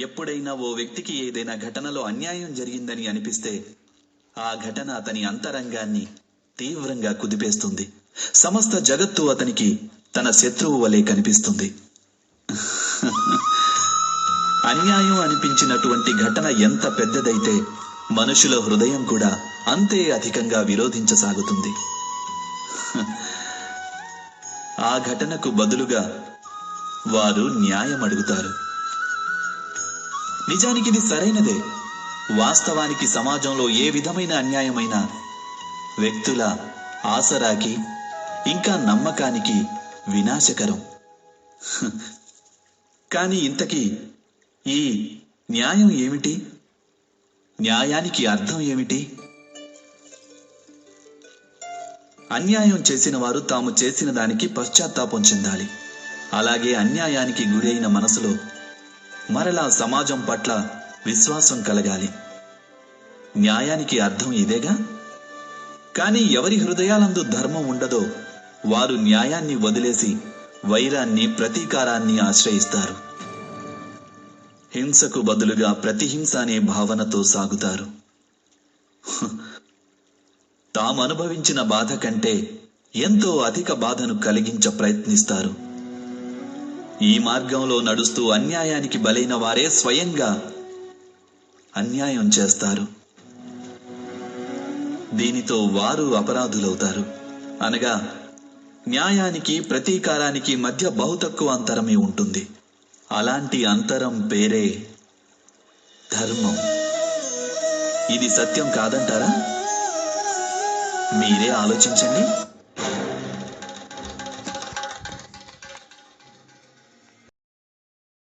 ఎప్పుడైనా ఓ వ్యక్తికి ఏదైనా ఘటనలో అన్యాయం జరిగిందని అనిపిస్తే ఆ ఘటన అతని అంతరంగాన్ని తీవ్రంగా కుదిపేస్తుంది. సమస్త జగత్తు అతనికి తన శత్రువు వలె కనిపిస్తుంది. అన్యాయం అనిపించినటువంటి ఘటన ఎంత పెద్దదైతే మనుషుల హృదయం కూడా అంతే అధికంగా విరోధించసాగుతుంది. ఆ ఘటనకు బదులుగా వారు న్యాయం అడుగుతారు. నిజానికి ఇది సరైనదే. వాస్తవానికి సమాజంలో ఏ విధమైన అన్యాయమైనా వ్యక్తుల ఆసరాకి ఇంకా నమ్మకానికి వినాశకరం. కానీ ఇంతకీ ఈ న్యాయం ఏమిటి? న్యాయానికి అర్థం ఏమిటి? అన్యాయం చేసిన వారు తాము చేసిన దానికి పశ్చాత్తాపం చెందాలి. అలాగే అన్యాయానికి గురైన మనసులో మరలా సమాజం పట్ల విశ్వాసం కలగాలి. న్యాయానికి అర్థం ఇదేగా. కానీ ఎవరి హృదయాలందు ధర్మం ఉండదో వారు న్యాయాన్ని వదిలేసి వైరాన్ని, ప్రతీకారాన్ని ఆశ్రయిస్తారు. హింసకు బదులుగా ప్రతిహింస అనే భావనతో సాగుతారు. తాము అనుభవించిన బాధ కంటే ఎంతో అధిక బాధను కలిగించ ప్రయత్నిస్తారు. ఈ మార్గంలో నడుస్తూ అన్యాయానికి బలైన వారే స్వయంగా అన్యాయం చేస్తారు. దీనితో వారు అపరాధులవుతారు. అనగా న్యాయానికి, ప్రతీకారానికి మధ్య బహు తక్కువ అంతరమే ఉంటుంది. అలాంటి అంతరం పేరే ధర్మం. ఇది సత్యం కాదంటారా? మీరే ఆలోచించండి.